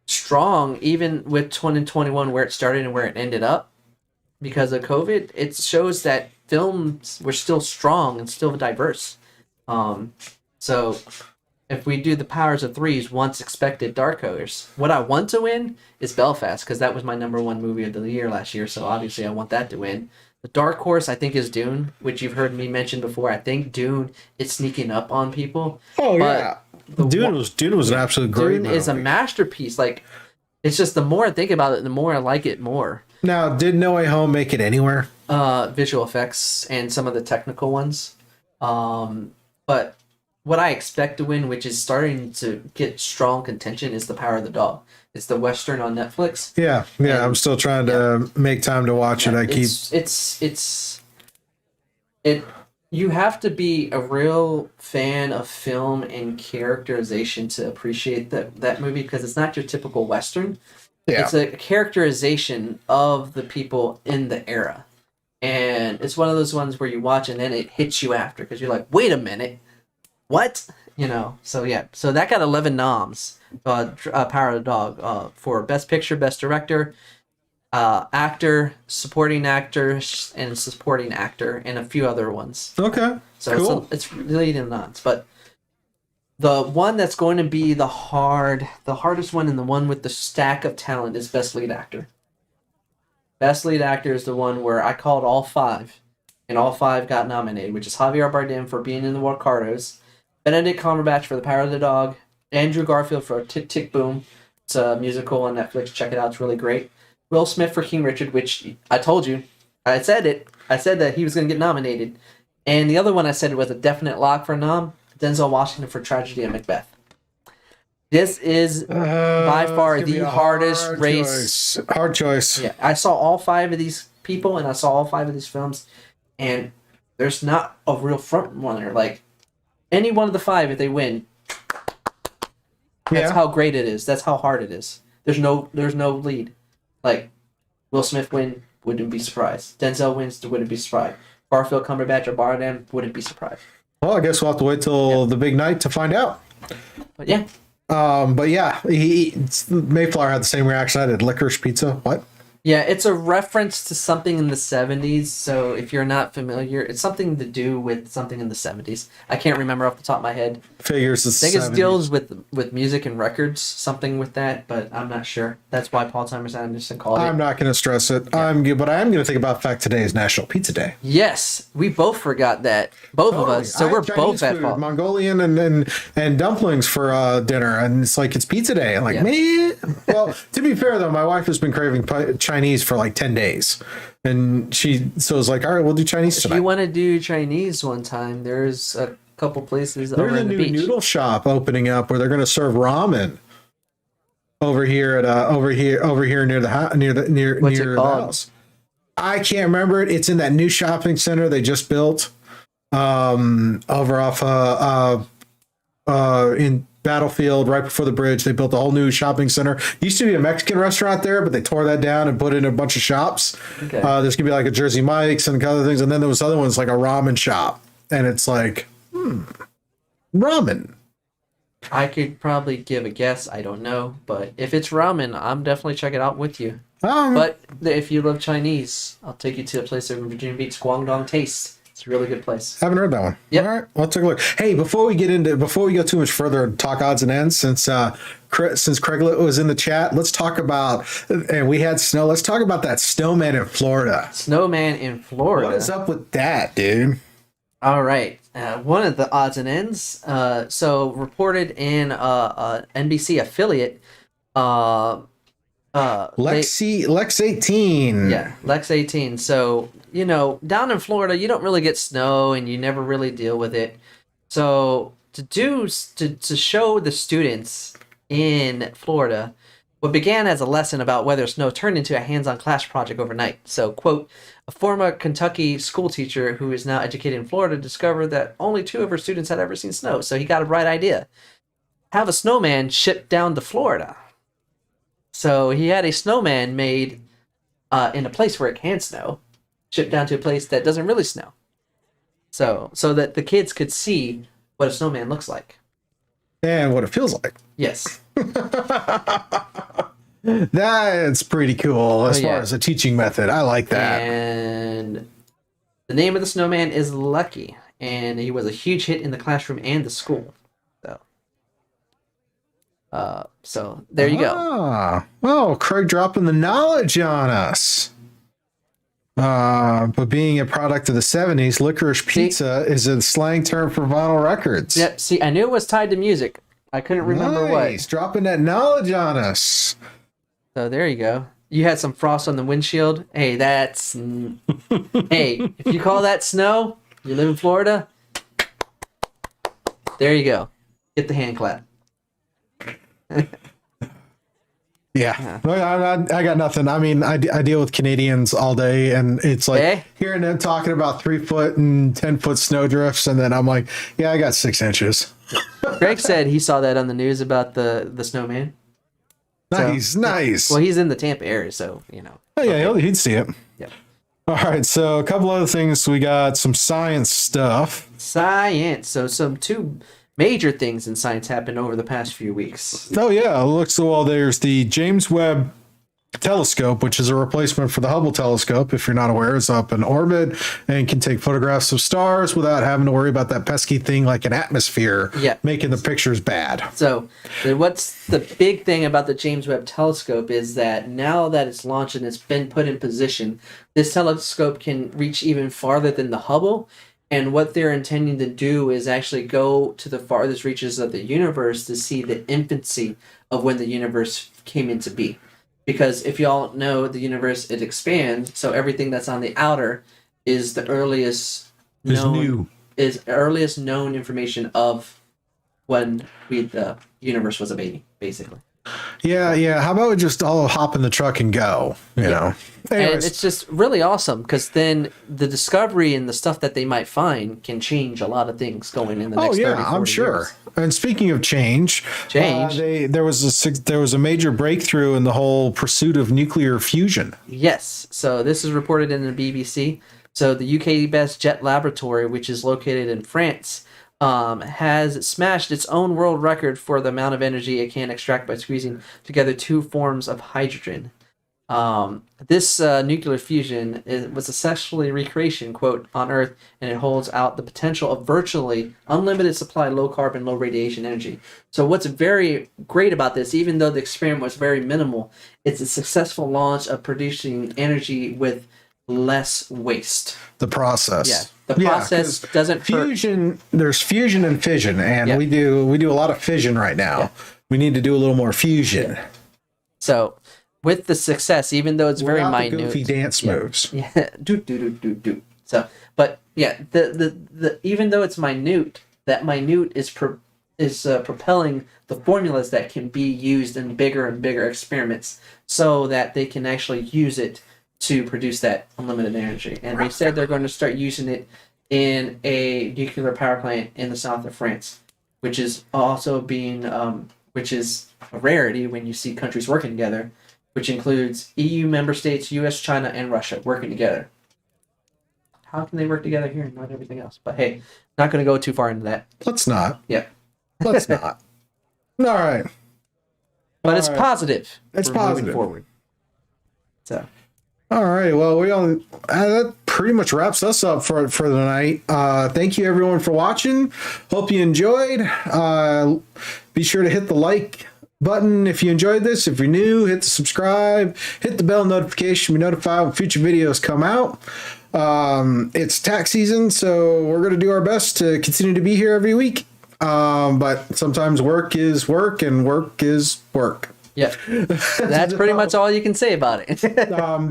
strong, even with 2021, where it started and where it ended up, because of COVID, it shows that films were still strong and still diverse. So if we do the powers of threes, once expected dark horse, what I want to win is Belfast, because that was my #1 movie of the year last year, so obviously I want that to win. The dark horse, I think, is Dune, which you've heard me mention before. I think Dune is sneaking up on people.
Oh, yeah. Dune was an absolute great movie.
Dune is a masterpiece. Like, it's just the more I think about it, the more I like it more.
Now, did No Way Home make it anywhere?
Visual effects and some of the technical ones. But what I expect to win, which is starting to get strong contention, is The Power of the Dog. It's the Western on Netflix.
Yeah. And, I'm still trying to make time to watch it.
You have to be a real fan of film and characterization to appreciate that movie, because it's not your typical Western. Yeah. It's a characterization of the people in the era. And it's one of those ones where you watch and then it hits you after, because you're like, wait a minute, what? So yeah. So that got 11 noms, Power of the Dog, for Best Picture, Best Director, Actor, Supporting Actor, and Supporting Actor, and a few other ones.
Okay,
so
cool.
It's really in nods, but the one that's going to be the hardest one, and the one with the stack of talent, is Best Lead Actor. Best Lead Actor is the one where I called all 5, and all 5 got nominated, which is Javier Bardem for Being in the Ricardos, Benedict Cumberbatch for The Power of the Dog, Andrew Garfield for Tick Tick Boom. It's a musical on Netflix. Check it out. It's really great. Will Smith for King Richard, which I told you. I said it. I said that he was going to get nominated. And the other one I said was a definite lock for a nom, Denzel Washington for Tragedy of Macbeth. This is by far the hardest race.
Hard choice.
Yeah, I saw all 5 of these people, and I saw all 5 of these films, and there's not a real front runner. Like, any one of the 5, if they win, that's how great it is. That's how hard it is. There's no lead. Like, Will Smith win, wouldn't be surprised. Denzel wins, wouldn't be surprised. Garfield, Cumberbatch, or Bardem, wouldn't be surprised.
Well, I guess we'll have to wait till the big night to find out.
But yeah.
Mayflower had the same reaction I did. Licorice Pizza. What?
Yeah, it's a reference to something in the 70s, so if you're not familiar, it's something to do with something in the 70s. I can't remember off the top of my head.
Figures the 70s.
I think it deals with music and records, something with that, but I'm not sure. That's why Paul Thomas Anderson called it.
I'm not going to stress it. Yeah. But I am going to think about the fact today is National Pizza Day.
Yes, we both forgot that. Both of us. So we're both at fault.
Mongolian and dumplings for dinner, and it's like, it's pizza day. I'm like, man. Well, to be fair, though, my wife has been craving Chinese for like 10 days. And so it's like, all right, we'll do Chinese tonight.
If you want to do Chinese one time, there's a couple places over
There's a new noodle shop opening up where they're going to serve ramen over here near the house. I can't remember it. It's in that new shopping center they just built over off in Battlefield, right before the bridge. They built a whole new shopping center. Used to be a Mexican restaurant there, but they tore that down and put in a bunch of shops. Okay. There's gonna be like a Jersey Mike's and other things, and then there was other ones like a ramen shop, and it's like ramen.
I could probably give a guess. I don't know, but if it's ramen, I'm definitely check it out with you.
Um,
But if you love Chinese, I'll take you to a place over in Virginia Beach, Guangdong Taste. It's a really good place.
haven't heard that one.
Yep.
All right, let's take a look. Hey, before we go too much further, talk odds and ends. Since Craig was in the chat, let's talk about, and we had snow. Let's talk about that snowman in Florida.
Snowman in Florida.
What is up with that, dude?
All right. One of the odds and ends. So reported in NBC affiliate.
Lex 18.
Yeah, Lex 18. So, down in Florida, you don't really get snow and you never really deal with it. So, to show the students in Florida what began as a lesson about weather snow turned into a hands-on class project overnight. So, quote, a former Kentucky school teacher who is now educated in Florida discovered that only 2 of her students had ever seen snow. So he got a bright idea. Have a snowman shipped down to Florida. So he had a snowman made in a place where it can snow, shipped down to a place that doesn't really snow. So that the kids could see what a snowman looks like.
And what it feels like.
Yes.
That's pretty cool as far as a teaching method. I like that.
And the name of the snowman is Lucky, and he was a huge hit in the classroom and the school. So there you go.
Well, Craig dropping the knowledge on us. But being a product of the 70s, licorice pizza is a slang term for vinyl records.
Yep. See, I knew it was tied to music. I couldn't remember
nice.
what.
Dropping that knowledge on us.
So there you go. You had some frost on the windshield. Hey, that's... hey, if you call that snow, you live in Florida, there you go. Get the hand clap.
Yeah. I got nothing. I mean, I deal with Canadians all day, and it's like hearing them talking about 3 foot and 10-foot snow drifts, and then I'm like, yeah, I got 6 inches.
Greg said he saw that on the news about the snowman.
Nice.
Well, he's in the Tampa area, so,
Oh, yeah, he'd see it.
Yep.
All right, so a couple other things. We got some science stuff.
Science. So some 2 major things in science happened over the past few weeks.
Oh, yeah. There's the James Webb Telescope, which is a replacement for the Hubble telescope. If you're not aware, it's up in orbit and can take photographs of stars without having to worry about that pesky thing like an atmosphere making the pictures bad.
So what's the big thing about the James Webb Telescope is that now that it's launched and it's been put in position, this telescope can reach even farther than the Hubble. And what they're intending to do is actually go to the farthest reaches of the universe to see the infancy of when the universe came into being. Because if y'all know the universe, it expands, so everything that's on the outer is the earliest known information of when the universe was a baby, basically.
Yeah. How about we just all hop in the truck and go? You know. Anyways.
And it's just really awesome because then the discovery and the stuff that they might find can change a lot of things going in the next 30, 40
I'm sure.
years.
And speaking of change, there was a major breakthrough in the whole pursuit of nuclear fusion.
Yes. So this is reported in the BBC. So the UK-based Jet Laboratory, which is located in France, has smashed its own world record for the amount of energy it can extract by squeezing together 2 forms of hydrogen. This nuclear fusion was a sexually recreation, quote, on Earth, and it holds out the potential of virtually unlimited supply, low carbon, low radiation energy. So what's very great about this, even though the experiment was very minimal, it's a successful launch of producing energy with less waste.
The process.
Yeah. The process doesn't
fusion hurt. There's fusion and fission, and we do a lot of fission right now. Yeah. We need to do a little more fusion.
Yeah. So with the success, even though it's very minute,
the goofy dance moves.
Yeah. Do. So, but yeah, the even though it's minute, that minute is propelling the formulas that can be used in bigger and bigger experiments, so that they can actually use it to produce that unlimited energy. And they said they're going to start using it in a nuclear power plant in the south of France, which is also which is a rarity when you see countries working together, which includes EU member states, US, China, and Russia working together. How can they work together here and not everything else? But hey, not going to go too far into that.
Let's not.
Yeah.
Let's not. All right.
But it's positive.
It's
for
positive.
Moving forward. So.
All right. Well, that pretty much wraps us up for the night. Thank you everyone for watching. Hope you enjoyed. Be sure to hit the like button if you enjoyed this. If you're new, hit the subscribe, hit the bell notification to be notified when future videos come out. It's tax season, so we're going to do our best to continue to be here every week. But sometimes work is work and work is work.
Yeah, that's pretty much all you can say about it.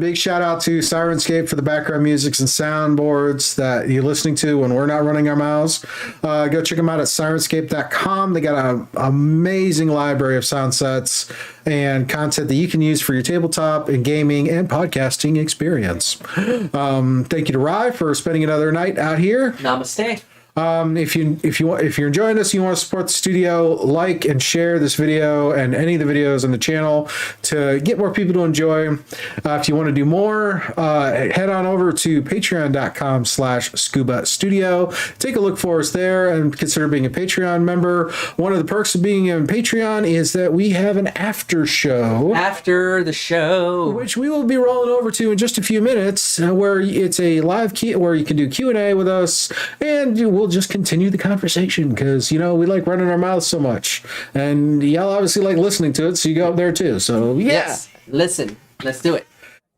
Big shout out to Sirenscape for the background musics and soundboards that you're listening to when we're not running our mouths. Go check them out at sirenscape.com. They got an amazing library of sound sets and content that you can use for your tabletop and gaming and podcasting experience. Thank you to Ry for spending another night out here.
Namaste.
If you're enjoying this, you want to support the studio, like and share this video and any of the videos on the channel to get more people to enjoy. If you want to do more, head on over to patreon.com/scuba studio. Take a look for us there and consider being a Patreon member. One of the perks of being on Patreon is that we have an after show.
After the show.
Which we will be rolling over to in just a few minutes, where it's a live where you can do Q&A with us, and we'll just continue the conversation because, we like running our mouths so much. And y'all obviously like listening to it, so you go up there too. So, yeah.
Yes, listen. Let's do it.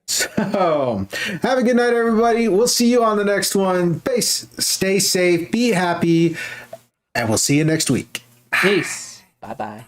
So, have a good night, everybody. We'll see you on the next one. Stay safe, be happy, and we'll see you next week.
Peace. Bye-bye.